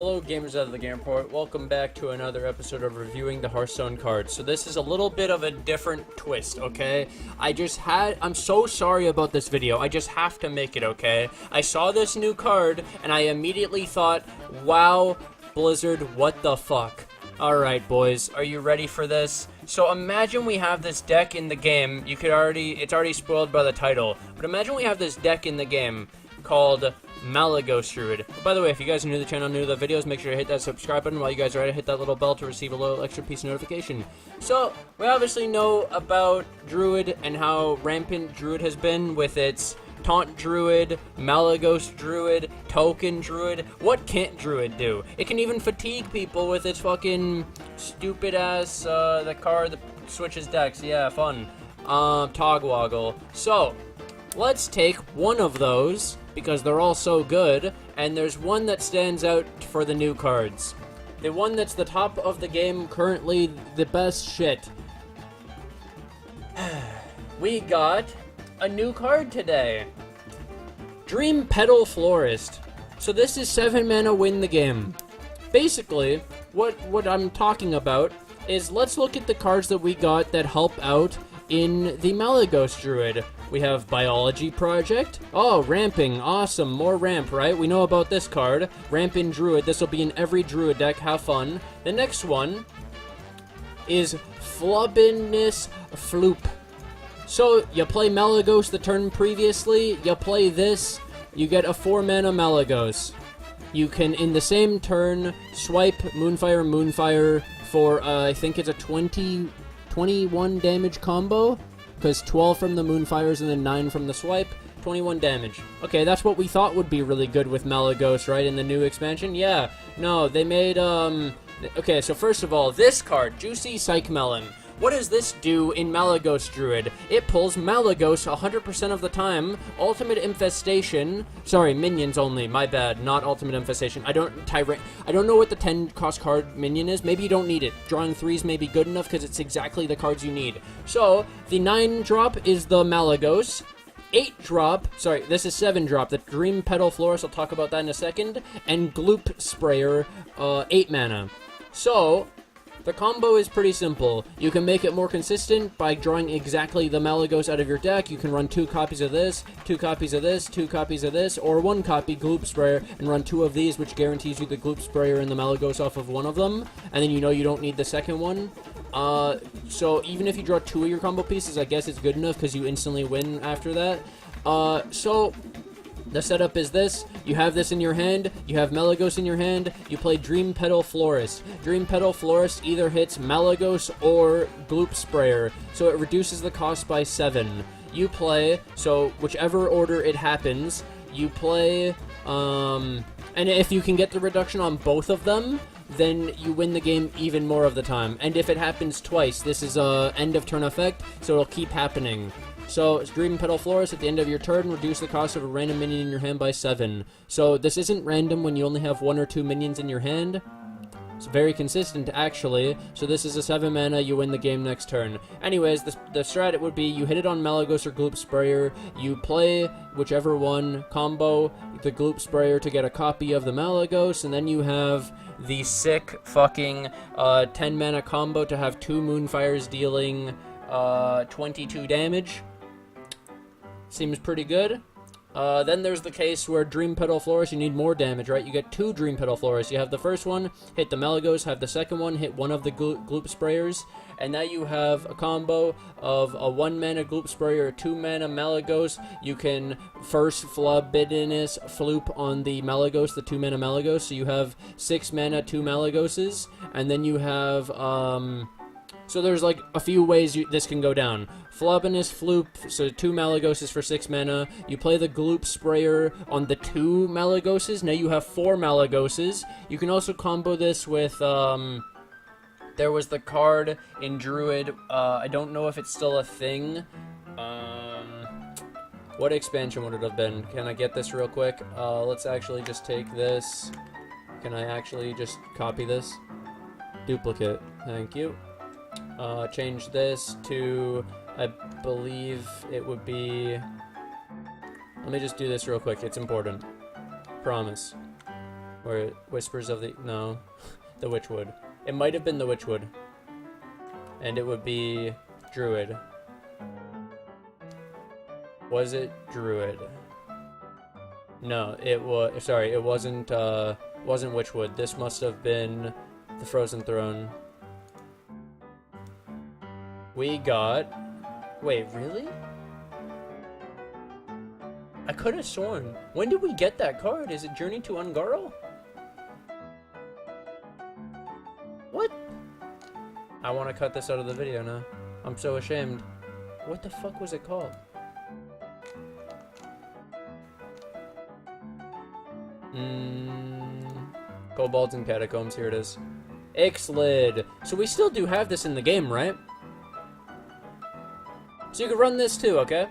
Hello gamers out of the Game Report, welcome back to another episode of reviewing the Hearthstone cards. So this is a little bit of a different twist, okay? I'm so sorry about this video, I just have to make it, okay? I saw this new card, and I immediately thought, wow, Blizzard, what the fuck? Alright boys, are you ready for this? So imagine we have this deck in the game, it's already spoiled by the title, but imagine we have this deck in the game called MALYGOS DRUID. By the way, if you guys are new to the channel, new to the videos, make sure to hit that subscribe button. While you guys are at it, hit that little bell to receive a little extra piece of notification. So, we obviously know about Druid and how rampant Druid has been with its Taunt Druid, MALYGOS Druid, Token Druid. What can't Druid do? It can even fatigue people with its fucking stupid ass, the card that switches decks. Yeah, fun. Togwaggle. So, let's take one of those, because they're all so good, and there's one that stands out for the new cards. The one that's the top of the game, currently the best shit. We got a new card today. Dreampetal Florist. So this is 7 mana, win the game. Basically, what I'm talking about is, let's look at the cards that we got that help out in the MALYGOS Druid. We have Biology Project. Oh, ramping. Awesome. More ramp, right? We know about this card. Ramp in Druid. This will be in every Druid deck. Have fun. The next one is Flubbiness Floop. So, you play MALYGOS the turn previously. You play this. You get a 4 mana MALYGOS. You can, in the same turn, swipe Moonfire for, I think it's a 21 damage combo. Because 12 from the Moonfires and then 9 from the swipe, 21 damage. Okay, that's what we thought would be really good with MALYGOS, right, in the new expansion? Yeah, no, they made, okay, so first of all, this card, Juicy Psychmelon. What does this do in MALYGOS Druid? It pulls MALYGOS 100% of the time, Ultimate Infestation, sorry, minions only, my bad, not Ultimate Infestation. I don't know what the 10 cost card minion is, maybe you don't need it. Drawing 3s may be good enough because it's exactly the cards you need. So, the 9 drop is the MALYGOS, 8 drop, sorry, this is 7 drop, the Dreampetal Florist, I'll talk about that in a second, and Gloop Sprayer, 8 mana. So, the combo is pretty simple. You can make it more consistent by drawing exactly the MALYGOS out of your deck. You can run 2 copies of this, 2 copies of this, 2 copies of this, or 1 copy Gloop Sprayer and run 2 of these, which guarantees you the Gloop Sprayer and the MALYGOS off of one of them, and then you know you don't need the second one. So even if you draw 2 of your combo pieces, I guess it's good enough because you instantly win after that. So the setup is this. You have this in your hand, you have MALYGOS in your hand, you play Dreampetal Florist. Dreampetal Florist either hits MALYGOS or Gloop Sprayer, so it reduces the cost by 7. You play, so whichever order it happens, you play, and if you can get the reduction on both of them, then you win the game even more of the time. And if it happens twice, this is a end of turn effect, so it'll keep happening. So, it's Dreampetal Florist, at the end of your turn, reduce the cost of a random minion in your hand by 7. So, this isn't random when you only have 1 or 2 minions in your hand. It's very consistent, actually. So, this is a 7 mana, you win the game next turn. Anyways, the strat would be, you hit it on MALYGOS or Gloop Sprayer, you play whichever one, combo the Gloop Sprayer to get a copy of the MALYGOS, and then you have the sick fucking 10 mana combo to have 2 Moonfires dealing 22 damage. Seems pretty good. Then there's the case where Dreampetal Florist, you need more damage, right? You get 2 Dreampetal Florists. You have the first one, hit the MALYGOS, have the second one, hit one of the Gloop Sprayers, and now you have a combo of a 1 mana Gloop Sprayer, a 2 mana MALYGOS. You can first Flubbiness Floop on the MALYGOS, the 2 mana MALYGOS, so you have 6 mana, 2 MALYGOSes, and then you have, so there's like a few ways this can go down. Flubbiness Floop, so 2 MALYGOSes for 6 mana. You play the Gloop Sprayer on the 2 MALYGOSes. Now you have 4 MALYGOSes. You can also combo this with, there was the card in Druid. I don't know if it's still a thing. What expansion would it have been? Can I get this real quick? Let's actually just take this. Can I actually just copy this? Duplicate. Thank you. Change this to, I believe it would be, let me just do this real quick, it's important. Promise. Or Whispers of the... No. The Witchwood. It might have been the Witchwood. And it would be Druid. Was it Druid? No, it was... Sorry, it wasn't Witchwood. This must have been the Frozen Throne. We got... Wait, really? I could have sworn. When did we get that card? Is it Journey to Un'Goro? What? I want to cut this out of the video now. I'm so ashamed. What the fuck was it called? Kobolds and Catacombs, here it is. Ixlid. So we still do have this in the game, right? So you can run this too, okay?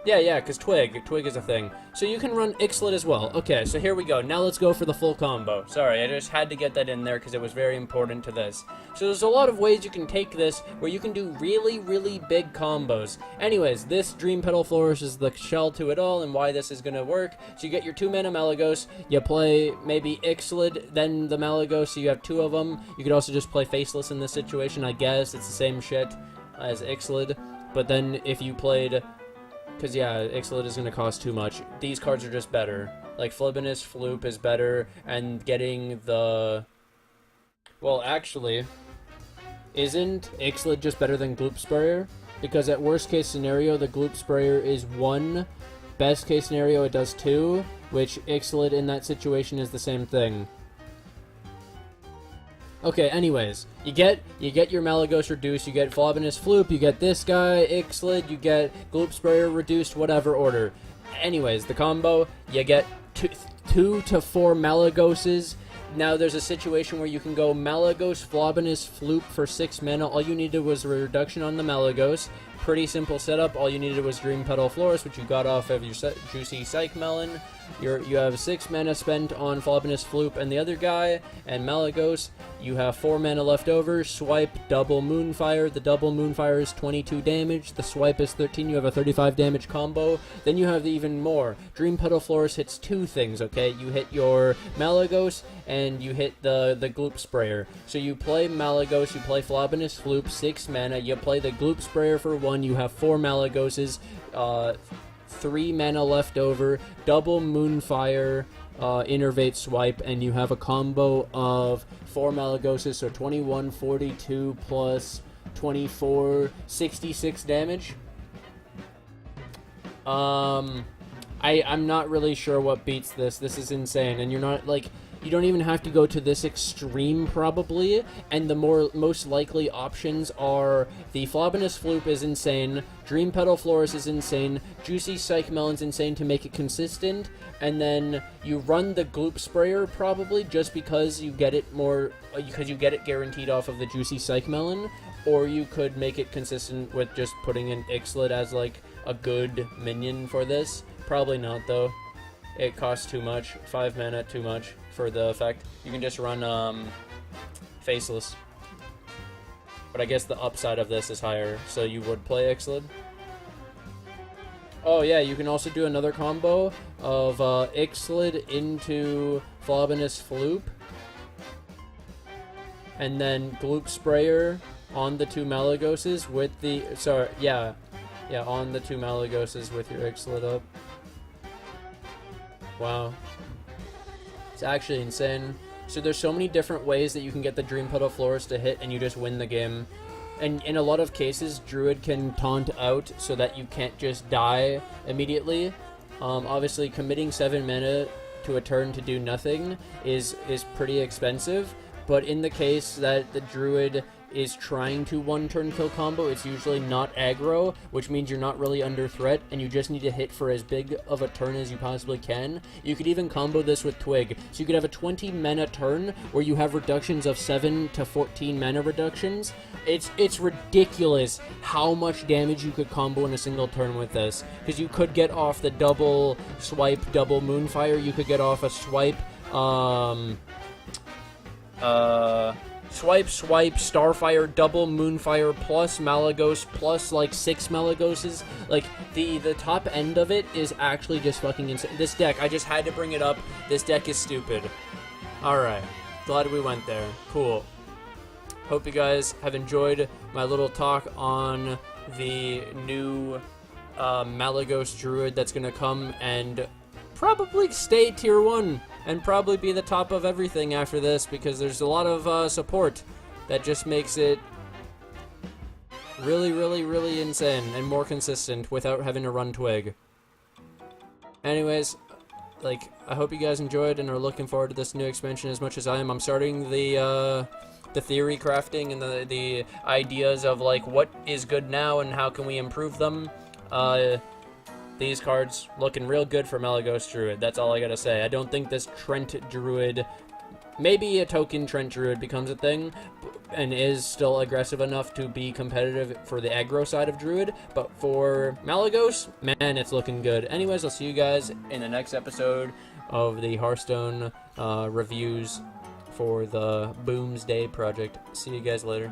Yeah, because Twig is a thing. So you can run Ixlid as well. Okay, so here we go. Now let's go for the full combo. Sorry, I just had to get that in there because it was very important to this. So there's a lot of ways you can take this where you can do really, really big combos. Anyways, this Dreampetal Florist is the shell to it all and why this is going to work. So you get your 2-mana Malygos, you play maybe Ixlid, then the Malygos, so you have 2 of them. You could also just play Faceless in this situation, I guess. It's the same shit as Ixlid. But then if you played... Because, yeah, Ixlid is going to cost too much. These cards are just better. Like, Flibinous Floop is better, and getting the... Well, actually, isn't Ixlid just better than Gloop Sprayer? Because at worst case scenario, the Gloop Sprayer is 1. Best case scenario, it does 2, which Ixlid in that situation is the same thing. Okay, anyways, you get your Malygos reduced, you get Flibinous Floop, you get this guy, Ixlid, you get Gloop Sprayer reduced, whatever order. Anyways, the combo, you get 2 to 4 Malygoses. Now there's a situation where you can go Malygos, Flibinous Floop for 6 mana. All you needed was a reduction on the Malygos. Pretty simple setup. All you needed was Dreampetal Florist, which you got off of your juicy Psychmelon. You have 6 mana spent on Flibinous Floop and the other guy, and Malygos. You have 4 mana left over. Swipe, double Moonfire. The double Moonfire is 22 damage. The swipe is 13. You have a 35 damage combo. Then you have even more. Dreampetal Florist hits 2 things, okay? You hit your Malygos, and you hit the Gloop Sprayer. So you play Malygos, you play Flibinous Floop, 6 mana. You play the Gloop Sprayer for 1. You have 4 Malygoses. 3 mana left over, double Moonfire, Innervate Swipe, and you have a combo of 4 Malygoses, so 21, 42 plus 24, 66 damage. I'm not really sure what beats this. This is insane, and you're not, like... You don't even have to go to this extreme, probably, and the most likely options are the Flibinous Floop is insane, Dreampetal Florist is insane, Juicy Psychmelon's insane to make it consistent, and then you run the Gloop Sprayer, probably, just because you get it guaranteed off of the Juicy Psychmelon, or you could make it consistent with just putting in Ixlid as, like, a good minion for this. Probably not, though. It costs too much. 5 mana, too much for the effect. You can just run Faceless. But I guess the upside of this is higher, so you would play Ixlid. Oh yeah, you can also do another combo of Ixlid into Flibinous Floop. And then Gloop Sprayer on the 2 Malygoses with the... Sorry, yeah, on the 2 Malygoses with your Ixlid up. Wow. It's actually insane. So there's so many different ways that you can get the Dreampetal Florist to hit and you just win the game. And in a lot of cases, Druid can taunt out so that you can't just die immediately. Obviously, committing 7 mana to a turn to do nothing is pretty expensive. But in the case that the Druid is trying to 1-turn kill combo, it's usually not aggro, which means you're not really under threat, and you just need to hit for as big of a turn as you possibly can. You could even combo this with Twig, so you could have a 20 mana turn where you have reductions of 7 to 14 mana reductions. It's ridiculous how much damage you could combo in a single turn with this, because you could get off the double swipe, double Moonfire, you could get off a swipe, Swipe, Starfire, double Moonfire, plus Malygos, plus like 6 Malygoses. Like, the top end of it is actually just fucking insane. This deck, I just had to bring it up. This deck is stupid. Alright, glad we went there. Cool. Hope you guys have enjoyed my little talk on the new MALYGOS Druid that's gonna come and probably stay tier 1 and probably be the top of everything after this, because there's a lot of support that just makes it really, really, really insane and more consistent without having to run Twig. Anyways, like, I hope you guys enjoyed and are looking forward to this new expansion as much as I am. I'm starting the theory crafting and the ideas of, like, what is good now and how can we improve them. These cards looking real good for MALYGOS Druid. That's all I gotta say. I don't think this Trent Druid, maybe a token Trent Druid becomes a thing and is still aggressive enough to be competitive for the aggro side of Druid, but for MALYGOS, man, it's looking good. Anyways, I'll see you guys in the next episode of the Hearthstone reviews for the Boomsday project. See you guys later.